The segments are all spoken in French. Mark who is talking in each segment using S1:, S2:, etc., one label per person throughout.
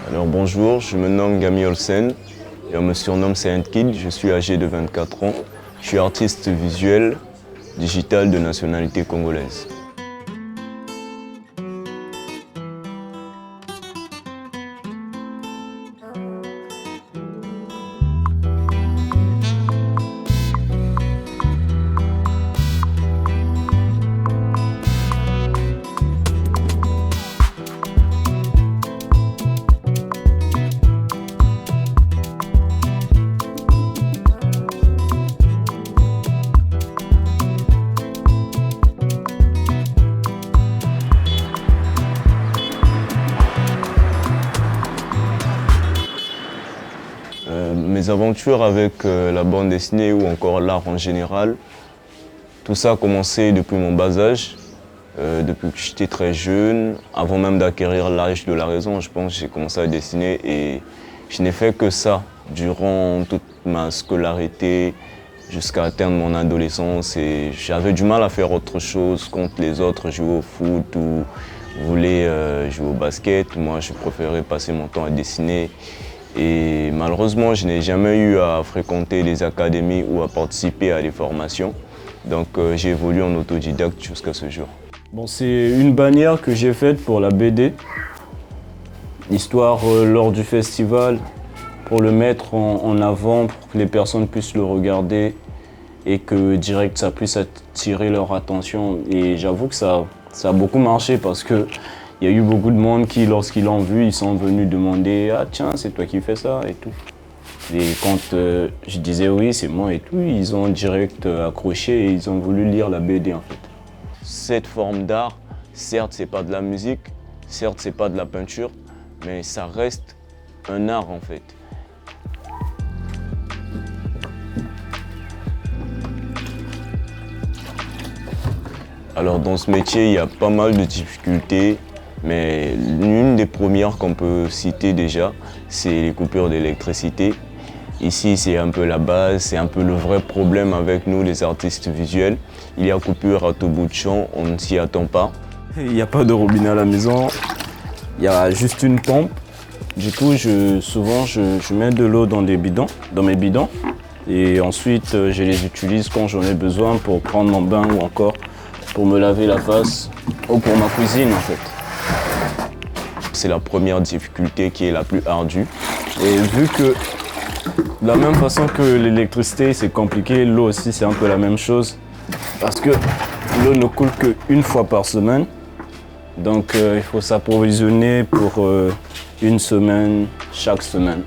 S1: Alors bonjour, je me nomme Gami Olsen et on me surnomme Saint Kid, je suis âgé de 24 ans. Je suis artiste visuel, digital de nationalité congolaise. Mes aventures avec la bande dessinée ou encore l'art en général, tout ça a commencé depuis mon bas âge, depuis que j'étais très jeune, avant même d'acquérir l'âge de la raison, je pense que j'ai commencé à dessiner et je n'ai fait que ça durant toute ma scolarité jusqu'à atteindre mon adolescence et j'avais du mal à faire autre chose contre les autres, jouer au foot ou voulais jouer au basket. Moi, je préférais passer mon temps à dessiner. Et malheureusement, je n'ai jamais eu à fréquenter des académies ou à participer à des formations. Donc j'ai évolué en autodidacte jusqu'à ce jour.
S2: Bon, c'est une bannière que j'ai faite pour la BD, histoire lors du festival, pour le mettre en avant, pour que les personnes puissent le regarder et que direct ça puisse attirer leur attention. Et j'avoue que ça a beaucoup marché parce que il y a eu beaucoup de monde qui, lorsqu'ils l'ont vu, ils sont venus demander « Ah tiens, c'est toi qui fais ça » et tout. Et quand je disais « Oui, c'est moi » et tout, ils ont direct accroché et ils ont voulu lire la BD en fait.
S1: Cette forme d'art, certes, c'est pas de la musique, certes, c'est pas de la peinture, mais ça reste un art en fait. Alors dans ce métier, il y a pas mal de difficultés. Mais l'une des premières qu'on peut citer déjà, c'est les coupures d'électricité. Ici, c'est un peu la base, c'est un peu le vrai problème avec nous, les artistes visuels. Il y a coupure à tout bout de champ, on ne s'y attend pas.
S2: Il n'y a pas de robinet à la maison, il y a juste une pompe. Du coup, souvent, je mets de l'eau dans mes bidons. Et ensuite, je les utilise quand j'en ai besoin pour prendre mon bain ou encore pour me laver la face ou pour ma cuisine en fait.
S1: C'est la première difficulté qui est la plus ardue.
S2: Et vu que de la même façon que l'électricité c'est compliqué, l'eau aussi c'est un peu la même chose. Parce que l'eau ne coule qu'une fois par semaine. Donc il faut s'approvisionner pour une semaine, chaque semaine.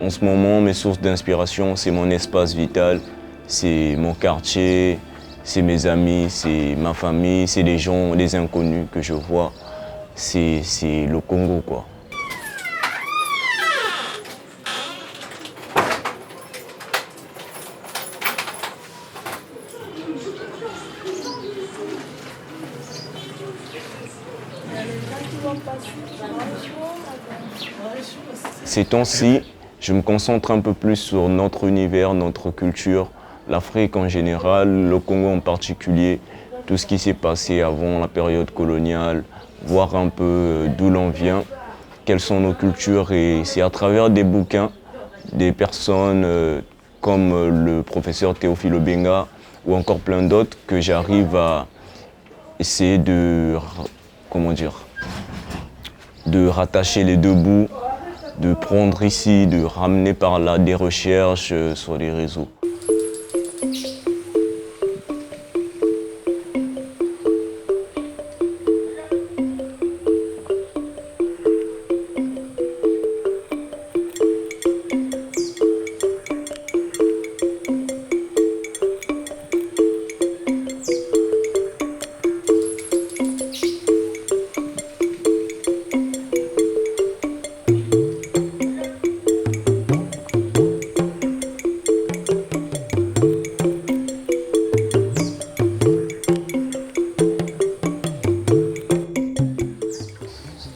S1: En ce moment, mes sources d'inspiration, c'est mon espace vital, c'est mon quartier, c'est mes amis, c'est ma famille, c'est les gens, les inconnus que je vois. C'est le Congo, quoi. Ces temps-ci, je me concentre un peu plus sur notre univers, notre culture, l'Afrique en général, le Congo en particulier, tout ce qui s'est passé avant la période coloniale, voir un peu d'où l'on vient, quelles sont nos cultures. Et c'est à travers des bouquins, des personnes comme le professeur Théophile Obenga ou encore plein d'autres que j'arrive à essayer de rattacher les deux bouts, de prendre ici, de ramener par là des recherches sur les réseaux.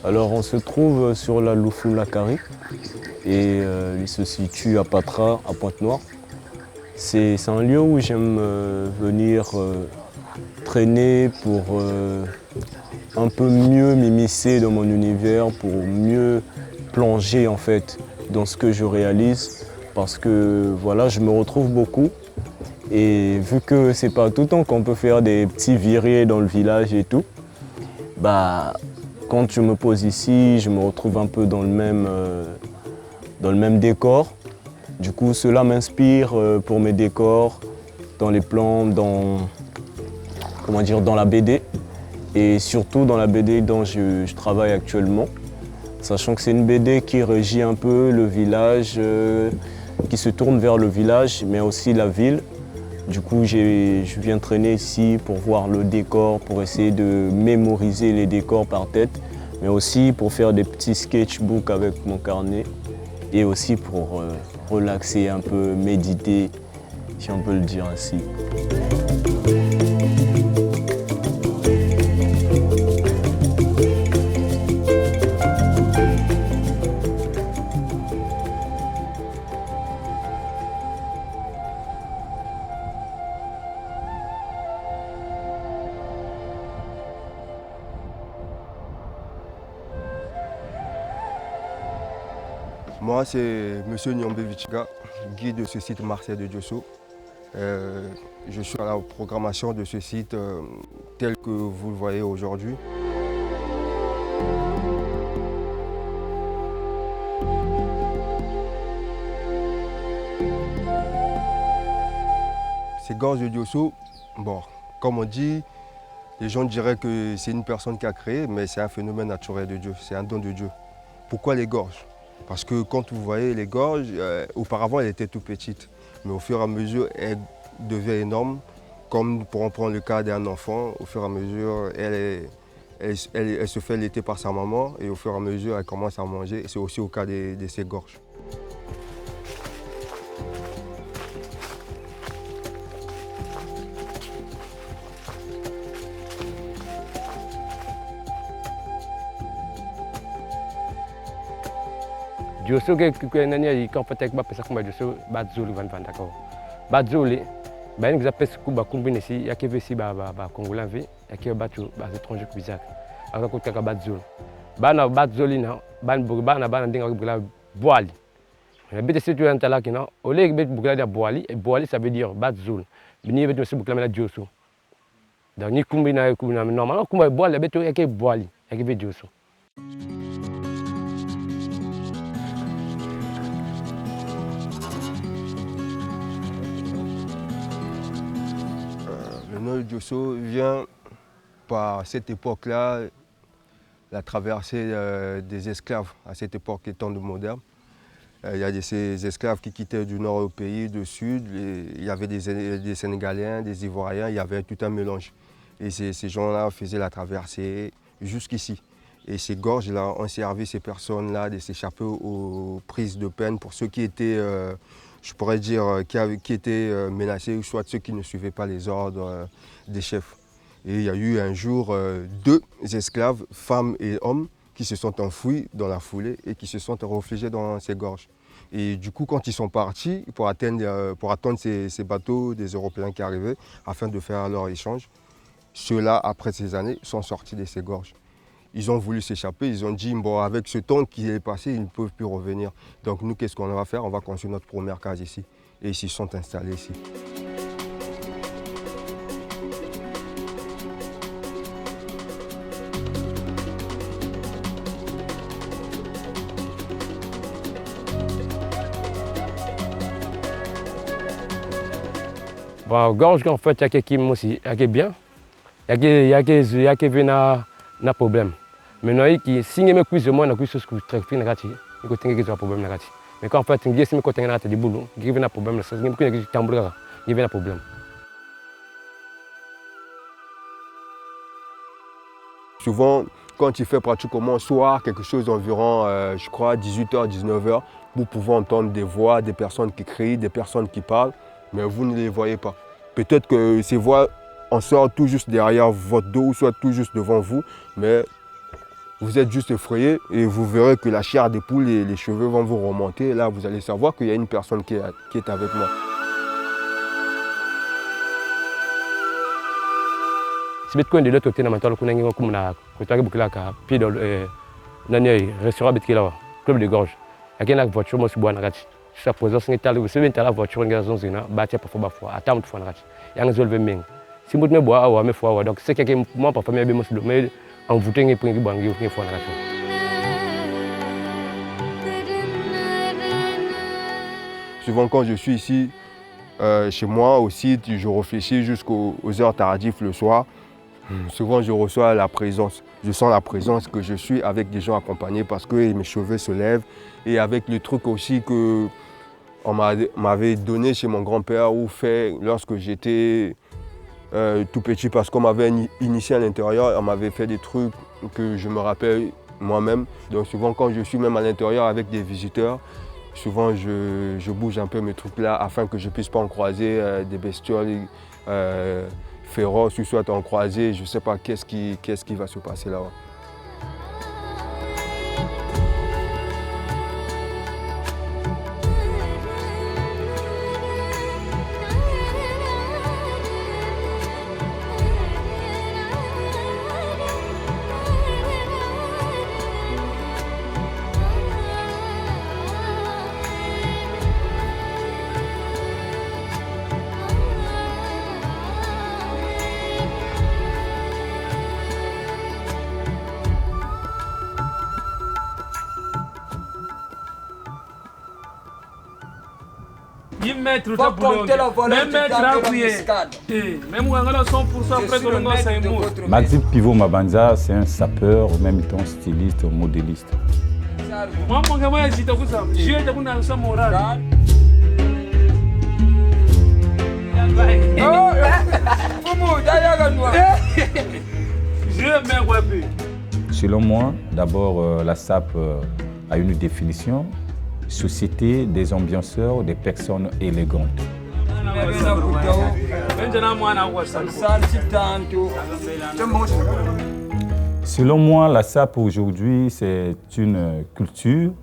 S2: Alors on se trouve sur la Loufoulakari et il se situe à Patra, à Pointe-Noire. C'est un lieu où j'aime venir traîner pour un peu mieux m'immiscer dans mon univers, pour mieux plonger en fait dans ce que je réalise. Parce que voilà, je me retrouve beaucoup. Et vu que c'est pas tout le temps qu'on peut faire des petits virées dans le village et tout, bah quand je me pose ici, je me retrouve un peu dans le même décor. Du coup, cela m'inspire pour mes décors, dans les plans, dans la BD. Et surtout dans la BD dont je travaille actuellement. Sachant que c'est une BD qui régit un peu le village, qui se tourne vers le village, mais aussi la ville. Du coup, je viens traîner ici pour voir le décor, pour essayer de mémoriser les décors par tête, mais aussi pour faire des petits sketchbooks avec mon carnet et aussi pour relaxer un peu, méditer, si on peut le dire ainsi.
S3: Moi, c'est M. Nyombe Vichiga, guide de ce site Marseille de Diosso. Je suis à la programmation de ce site tel que vous le voyez aujourd'hui. Ces gorges de Diosso, bon, comme on dit, les gens diraient que c'est une personne qui a créé, mais c'est un phénomène naturel de Dieu, c'est un don de Dieu. Pourquoi les gorges? Parce que quand vous voyez les gorges, auparavant elles étaient tout petites, mais au fur et à mesure elles deviennent énormes. Comme pour en prendre le cas d'un enfant, au fur et à mesure elle se fait laiter par sa maman et au fur et à mesure elle commence à manger. C'est aussi au cas de ces gorges.
S4: Diosso ke nani ai kampatek ba pesa kuma Diosso Badzoli van dako. Badzoli ba ni zapes ku ba combiner si yake vesi ba congolais ve yake batu ba étranger ku bizak. Aka ko taka Badzoli. Bana Badzoli na bana ndinga bugla boali. Mais bete si tu entala kina ole bet bugla da boali et boali ça veut dire Badzoli. Bini bet se bugla na Diosso. Donc ni combiner ku na normalement kuma boali bet yake boali yake ve Diosso.
S3: Le nom de Diosso vient par cette époque-là, la traversée des esclaves à cette époque étant de moderne. Il y a ces esclaves qui quittaient du nord au pays, du sud. Il y avait des Sénégaliens, des Ivoiriens, il y avait tout un mélange. Et ces gens-là faisaient la traversée jusqu'ici. Et ces gorges-là ont servi ces personnes-là de s'échapper aux prises de peine pour ceux qui étaient, je pourrais dire, qui étaient menacés, soit ceux qui ne suivaient pas les ordres des chefs. Et il y a eu un jour 2 esclaves, femmes et hommes, qui se sont enfouis dans la foulée et qui se sont réfugiés dans ces gorges. Et du coup, quand ils sont partis pour attendre ces bateaux des Européens qui arrivaient afin de faire leur échange, ceux-là, après ces années, sont sortis de ces gorges. Ils ont voulu s'échapper, ils ont dit, bon, avec ce temps qui est passé, ils ne peuvent plus revenir. Donc nous, qu'est-ce qu'on va faire? On va construire notre première case ici. Et ils s'y sont installés ici.
S4: Bon, gorge en fait, il y a quelqu'un aussi, il y a bien, il y a quelqu'un na problème. Mais non, qui signe mes cuisses, moi, na cuisses que très fin nagati, il faut tenir des problèmes nagati. Mais quand en fait, il y a des côtés nagati du boulot, il y a un problème, ça, il y a un tambour, il y a un problème.
S3: Souvent, quand il fait pratiquement soir, quelque chose d'environ, je crois, 18h, 19h, vous pouvez entendre des voix, des personnes qui crient, des personnes qui parlent, mais vous ne les voyez pas. Peut-être que ces voix en sortent tout juste derrière votre dos, ou soit tout juste devant vous, mais vous êtes juste effrayé et vous verrez que la chair des poules et les cheveux vont vous remonter. Là, vous allez savoir qu'il y a une personne qui est avec moi.
S4: Si vous de l'autre côté, vous avez un restaurant, club de gorge. Il y a une voiture, moi, je suis sa présence est allée, vous la voiture, il y a une zone, bâtie parfois, à temps, il y a une zone. Si vous ne bois pas, il donc c'est que moi, parfois, je suis en voûté et puis je suis
S3: Souvent, quand je suis ici, chez moi aussi, je réfléchis jusqu'aux heures tardives le soir. Souvent, je reçois la présence. Je sens la présence que je suis avec des gens accompagnés parce que mes cheveux se lèvent. Et avec le truc aussi qu'on m'avait donné chez mon grand-père ou fait lorsque j'étais tout petit parce qu'on m'avait initié à l'intérieur, on m'avait fait des trucs que je me rappelle moi-même. Donc souvent, quand je suis même à l'intérieur avec des visiteurs, souvent je bouge un peu mes trucs là afin que je ne puisse pas en croiser des bestioles féroces ou soit en croiser, je ne sais pas qu'est-ce qui va se passer là-bas.
S5: Mettre même mettre même 100% après que l'on c'est un mot.
S6: Maxime Pivot Mabanza, c'est un sapeur, en même temps styliste, modéliste.
S5: Moi, mon gamin, je t'avoue ça. Je t'avoue dans ça moral.
S6: Selon moi, d'abord, la SAP a une définition. Société des ambianceurs, des personnes élégantes. Selon moi, la SAP aujourd'hui, c'est une culture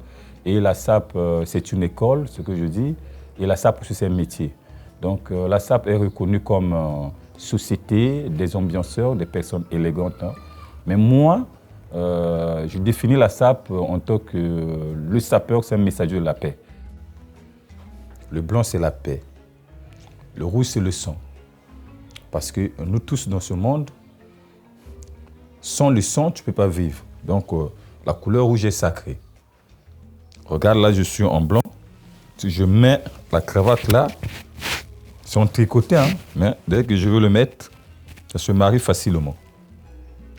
S6: et la SAP, c'est une école, ce que je dis, et la SAP aussi, c'est un métier. Donc la SAP est reconnue comme société des ambianceurs, des personnes élégantes. Hein. Mais moi, je définis la SAP en tant que le sapeur, c'est un messager de la paix. Le blanc, c'est la paix. Le rouge, c'est le sang. Parce que nous tous dans ce monde, sans le sang, tu ne peux pas vivre. Donc, la couleur rouge est sacrée. Regarde, là, je suis en blanc. Si je mets la cravate là, c'est en tricoté, hein, mais dès que je veux le mettre, ça se marie facilement.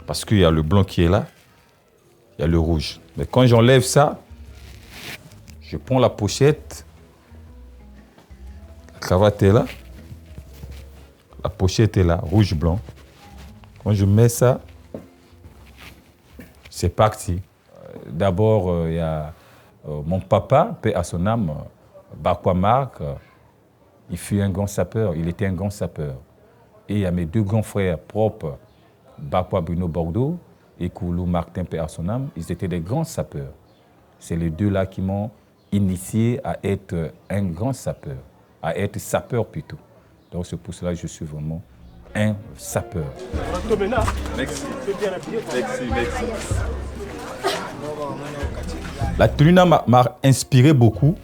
S6: Parce qu'il y a le blanc qui est là, il y a le rouge. Mais quand j'enlève ça, je prends la pochette, la cravate est là, la pochette est là, rouge-blanc. Quand je mets ça, c'est parti. D'abord, il y a mon papa, paix à son âme, Bakwa Marc, il fut un grand sapeur, il était un grand sapeur. Et il y a mes deux grands frères propres, Bakwa Bruno Bordeaux et Koulou Martin, paix à son âme, ils étaient des grands sapeurs. C'est les deux-là qui m'ont initié à être un grand sapeur, à être sapeur plutôt. Donc c'est pour cela que je suis vraiment un sapeur.
S5: Merci.
S6: La tenue m'a inspiré beaucoup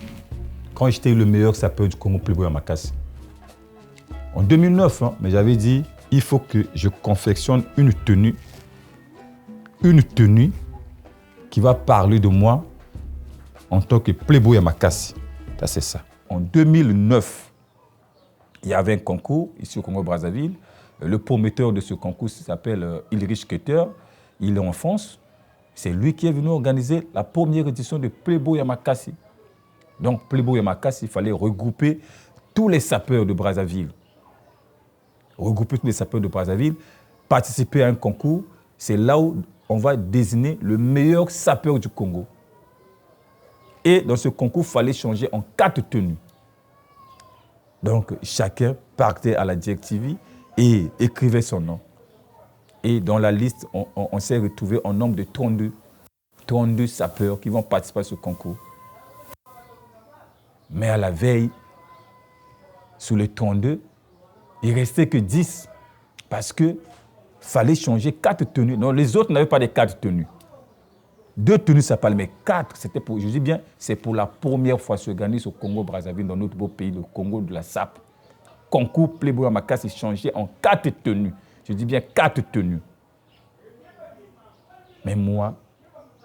S6: quand j'étais le meilleur sapeur du Congo, Pléboya Makassi. En 2009, hein, mais j'avais dit, il faut que je confectionne une tenue qui va parler de moi en tant que Pléboya Makassi. Ça, c'est ça. En 2009, il y avait un concours ici au Congo-Brazzaville. Le promoteur de ce concours s'appelle Ulrich Keter. Il est en France. C'est lui qui est venu organiser la première édition de Pléboya Makassi. Donc, Pléboya Makassi, il fallait regrouper tous les sapeurs de Brazzaville. Regrouper tous les sapeurs de Brazzaville, participer à un concours. C'est là où on va désigner le meilleur sapeur du Congo. Et dans ce concours, il fallait changer en 4 tenues. Donc, chacun partait à la DirecTV et écrivait son nom. Et dans la liste, on s'est retrouvé en nombre de 32 32 sapeurs qui vont participer à ce concours. Mais à la veille, sur les 32, il ne restait que 10 parce qu'il fallait changer 4 tenues. Non, les autres n'avaient pas de 4 tenues. 2 tenues, ça parle, mais 4, c'était pour, je dis bien, c'est pour la première fois se organise au Congo-Brazzaville, dans notre beau pays, le Congo de la SAP. Concours Playboy Yamakasi changé en 4 tenues. Je dis bien 4 tenues. Mais moi,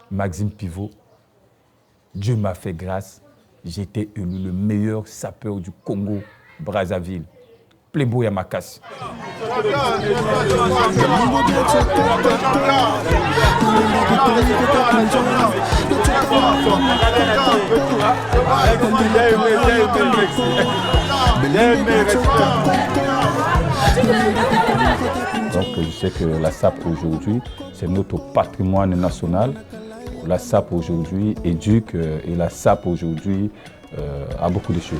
S6: Maxime Pivot, Dieu m'a fait grâce, j'ai été élu le meilleur sapeur du Congo-Brazzaville. Playboy Yamakasi. Donc je sais que la SAP aujourd'hui, c'est notre patrimoine national. La SAP aujourd'hui éduque et la SAP aujourd'hui a beaucoup de choses.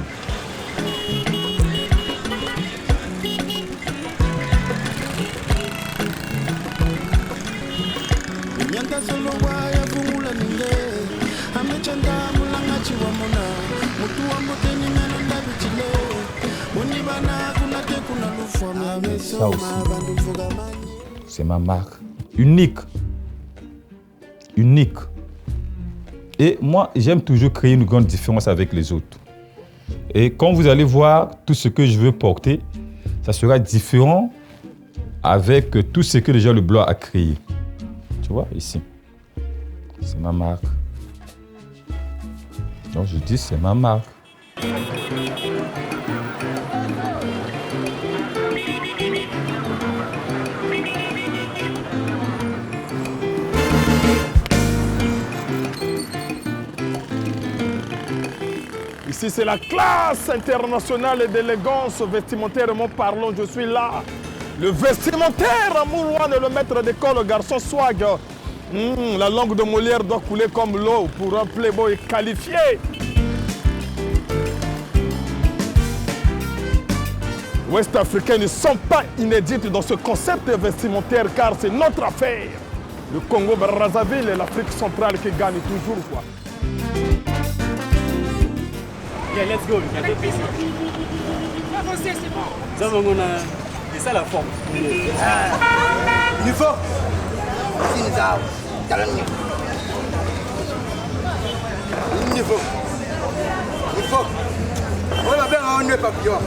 S6: Ça aussi, c'est ma marque. Unique. Unique. Et moi, j'aime toujours créer une grande différence avec les autres. Et quand vous allez voir tout ce que je veux porter, ça sera différent avec tout ce que déjà le Blanc a créé. Tu vois, ici. C'est ma marque. Donc je dis, c'est ma marque.
S7: Ici, c'est la classe internationale d'élégance vestimentairement parlant. Je suis là. Le vestimentaire, Mourouane, le maître d'école, le garçon swag. La langue de Molière doit couler comme l'eau pour un playboy qualifié. Ouest-Africains ne sont pas inédits dans ce concept vestimentaire car c'est notre affaire. Le Congo-Brazzaville et l'Afrique centrale qui gagnent toujours, quoi.
S8: Yeah, let's go, il y a des pistes. Avancez, c'est bon. Ça, on a... C'est ça la forme.
S9: Il faut. Il faut. Il faut. On va faire un papillon.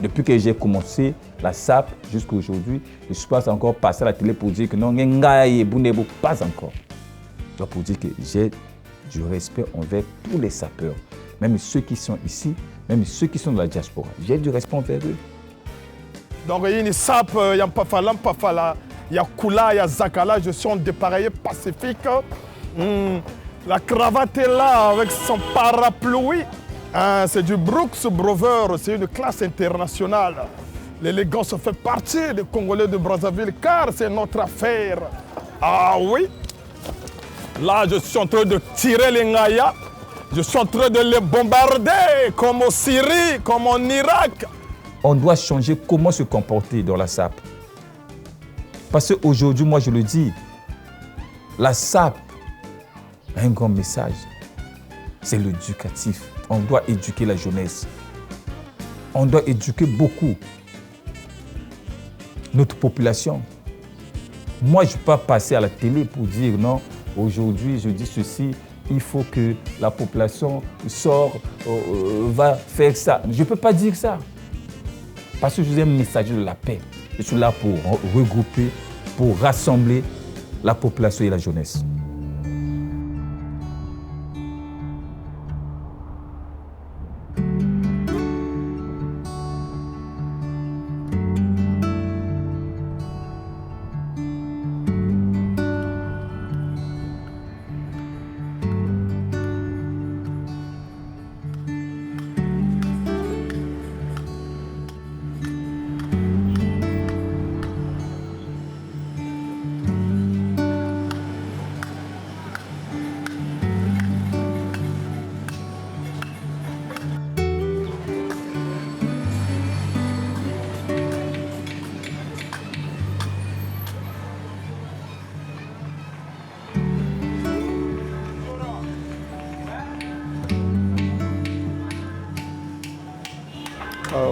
S6: Depuis que j'ai commencé la SAP jusqu'à aujourd'hui, je ne suis pas encore passé à la télé pour dire que non, pas encore. Donc pour dire que j'ai du respect envers tous les sapeurs, même ceux qui sont ici, même ceux qui sont dans la diaspora. J'ai du respect envers eux.
S7: Donc il y a une SAP, il y a Pafala, il y a Kula, il y a Zakala, je suis en dépareillé pacifique. La cravate est là avec son parapluie. C'est du Brooks Brothers, c'est une classe internationale. L'élégance fait partie des Congolais de Brazzaville car c'est notre affaire. Ah oui. Là, je suis en train de tirer les Ngaya. Je suis en train de les bombarder comme en Syrie, comme en Irak.
S6: On doit changer comment se comporter dans la SAP. Parce qu'aujourd'hui, moi je le dis, la SAP a un grand message. C'est l'éducatif. On doit éduquer la jeunesse. On doit éduquer beaucoup notre population. Moi, je ne peux pas passer à la télé pour dire non, aujourd'hui, je dis ceci, il faut que la population sort, va faire ça. Je ne peux pas dire ça. Parce que je suis un messager de la paix. Je suis là pour regrouper, pour rassembler la population et la jeunesse.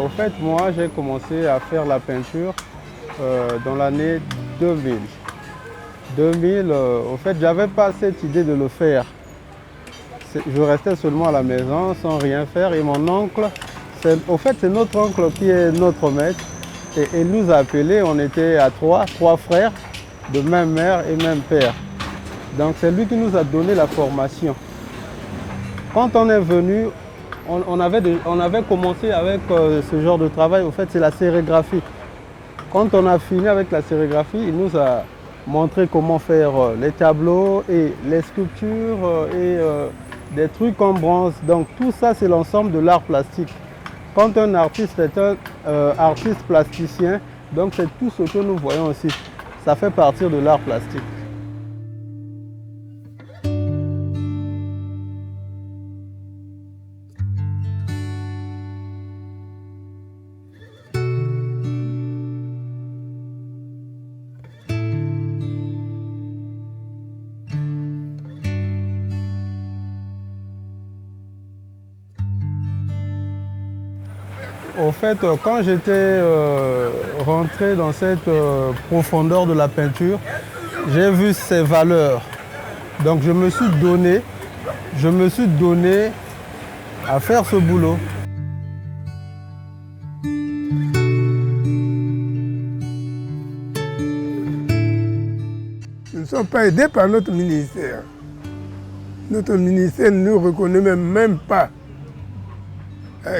S10: Au fait, moi, j'ai commencé à faire la peinture dans l'année 2000. 2000, au fait, j'avais pas cette idée de le faire. Je restais seulement à la maison sans rien faire et mon oncle, au fait, c'est notre oncle qui est notre maître. Et il nous a appelés, on était à trois frères de même mère et même père. Donc c'est lui qui nous a donné la formation. Quand on est venu, on avait commencé avec ce genre de travail, au fait c'est la sérigraphie. Quand on a fini avec la sérigraphie, il nous a montré comment faire les tableaux et les sculptures et des trucs en bronze. Donc tout ça c'est l'ensemble de l'art plastique. Quand un artiste est un artiste plasticien, donc c'est tout ce que nous voyons aussi. Ça fait partie de l'art plastique. Au fait, quand j'étais rentré dans cette profondeur de la peinture, j'ai vu ses valeurs. Donc je me suis donné à faire ce boulot.
S11: Nous ne sommes pas aidés par notre ministère. Notre ministère ne nous reconnaît même pas.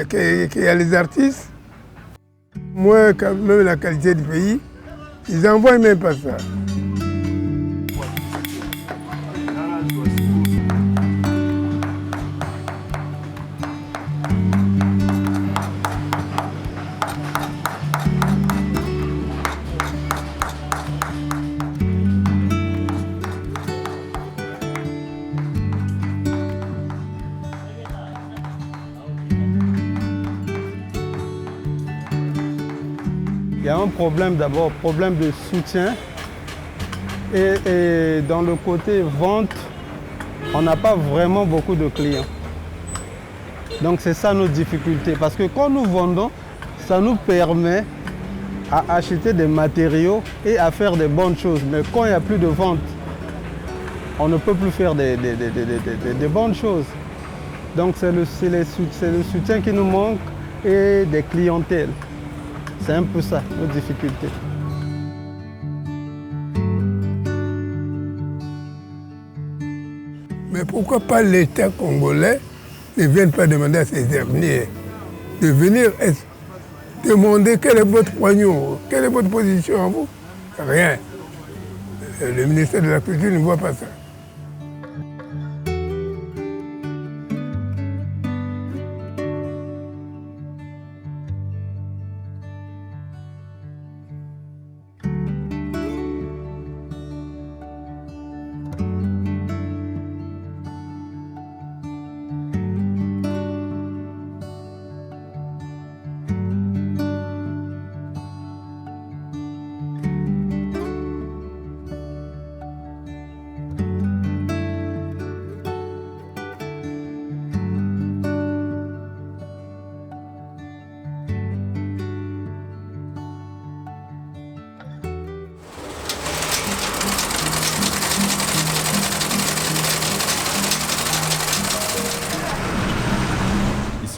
S11: Qu'il y a les artistes, moins quand même la qualité du pays, ils n'envoient même pas ça.
S10: Il y a un problème d'abord, problème de soutien. Et dans le côté vente, on n'a pas vraiment beaucoup de clients. Donc c'est ça notre difficulté. Parce que quand nous vendons, ça nous permet à acheter des matériaux et à faire des bonnes choses. Mais quand il n'y a plus de vente, on ne peut plus faire des bonnes choses. Donc c'est le soutien qui nous manque et des clientèles. C'est un peu ça, notre difficulté.
S11: Mais pourquoi pas l'État congolais ne vient pas demander à ces derniers de venir demander quel est votre poignon, quelle est votre position à vous? Rien. Le ministère de la Culture ne voit pas ça.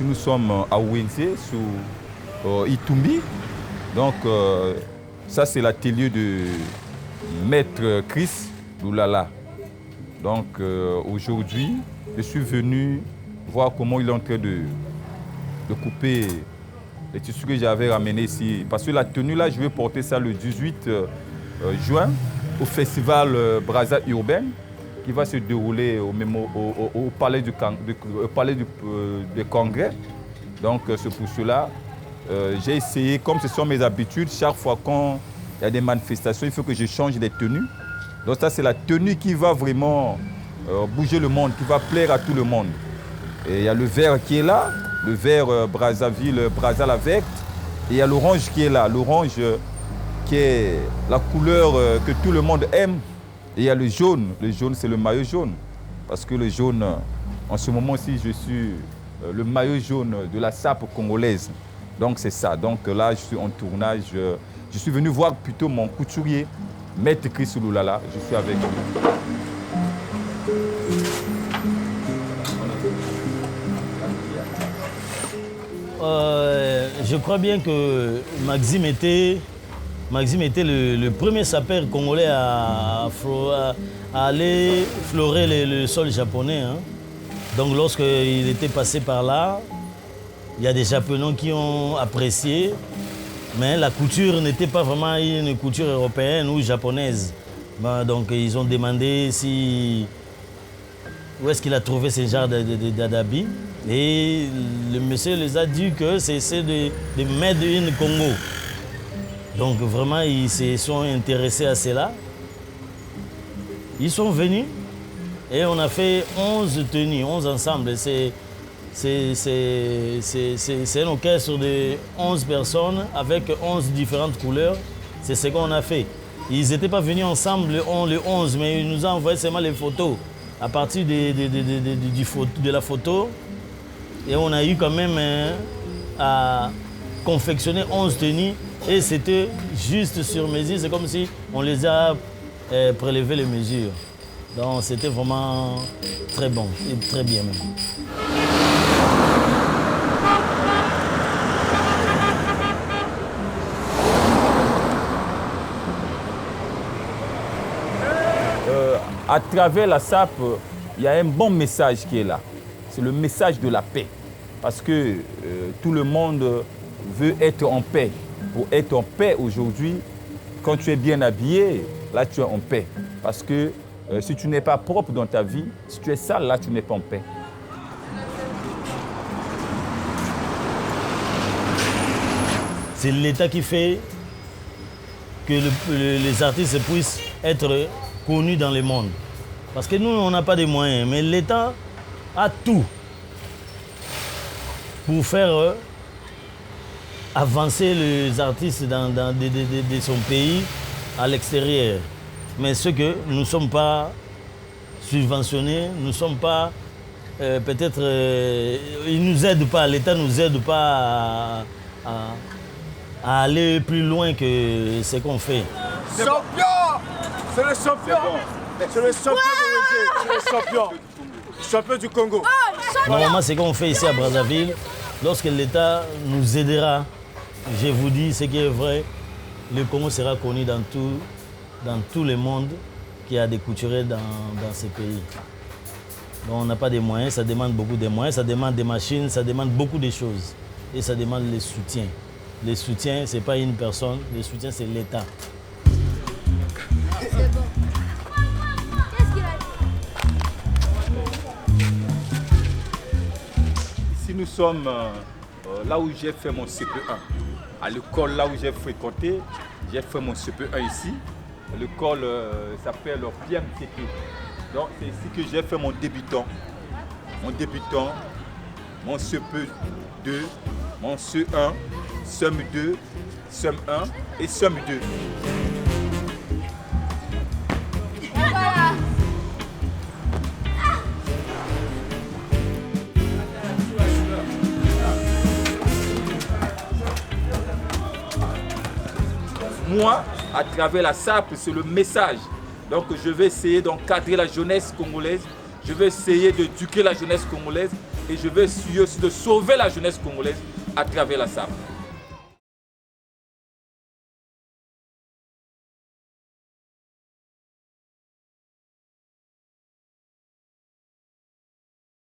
S6: Nous sommes à Ouense, sur Itumbi. Donc, ça, c'est l'atelier de Maître Chris Loulala. Donc, aujourd'hui, je suis venu voir comment il est en train de couper les tissus que j'avais ramenés ici. Parce que la tenue, là, je vais porter ça le 18 juin au festival Brazza Urbain, qui va se dérouler au palais du Congrès. Donc c'est pour cela j'ai essayé, comme ce sont mes habitudes, chaque fois quand il y a des manifestations, il faut que je change les tenues. Donc ça c'est la tenue qui va vraiment bouger le monde, qui va plaire à tout le monde. Et il y a le vert qui est là, le vert Brazzaville, Brazza la verte, et il y a l'orange qui est là, l'orange qui est la couleur que tout le monde aime. Et il y a le jaune c'est le maillot jaune. Parce que le jaune, en ce moment-ci, je suis le maillot jaune de la SAP congolaise. Donc c'est ça. Donc là, je suis en tournage. Je suis venu voir plutôt mon couturier, Maître Chris Loulala. Je suis avec lui.
S12: Je crois bien que Maxime était le premier sapeur congolais à aller florer le sol japonais. Hein. Donc lorsqu'il était passé par là, il y a des Japonais qui ont apprécié, mais la couture n'était pas vraiment une couture européenne ou japonaise. Donc ils ont demandé où est-ce qu'il a trouvé ce genre d'habits. Et le monsieur les a dit que c'est de Made in Congo. Donc vraiment, ils se sont intéressés à cela. Ils sont venus et on a fait 11 tenues, 11 ensembles. C'est un orchestre de 11 personnes avec 11 différentes couleurs. C'est ce qu'on a fait. Ils n'étaient pas venus ensemble le 11, mais ils nous ont envoyé seulement les photos. À partir de la photo, et on a eu quand même à confectionner 11 tenues et c'était juste sur mesure. C'est comme si on les a prélevé les mesures. Donc c'était vraiment très bon et très bien même.
S6: À travers la SAP, il y a un bon message qui est là. C'est le message de la paix. Parce que tout le monde veut être en paix. Pour être en paix aujourd'hui, quand tu es bien habillé, là tu es en paix. Parce que si tu n'es pas propre dans ta vie, si tu es sale, là tu n'es pas en paix.
S12: C'est l'État qui fait que les artistes puissent être connus dans le monde. Parce que nous, on n'a pas de moyens, mais l'État a tout pour faire avancer les artistes de son pays à l'extérieur. Mais ce que nous ne sommes pas subventionnés, nous ne sommes pas, peut-être, ils ne nous aident pas, l'État ne nous aide pas à aller plus loin que ce qu'on fait.
S9: Champion! C'est le champion! C'est le champion de c'est le champion! Champion du Congo!
S12: Normalement, ce qu'on fait ici à Brazzaville, lorsque l'État nous aidera, je vous dis ce qui est vrai, le Congo sera connu dans tout le monde qui a des couturiers dans ce pays. Donc on n'a pas de moyens, ça demande beaucoup de moyens, ça demande des machines, ça demande beaucoup de choses. Et ça demande les soutiens. Les soutiens, ce n'est pas une personne, les soutiens, c'est l'État.
S6: Ici, nous sommes là où j'ai fait mon CP1. À l'école, là où j'ai fréquenté, j'ai fait mon CP1 ici. L'école s'appelle PMTP. Donc, c'est ici que j'ai fait mon débutant. Mon débutant, mon CP2, mon CE1, SEM2, SEM1 et SEM2. Moi, à travers la SAP, c'est le message. Donc je vais essayer d'encadrer la jeunesse congolaise, je vais essayer d'éduquer la jeunesse congolaise et je vais essayer aussi de sauver la jeunesse congolaise à travers la SAP.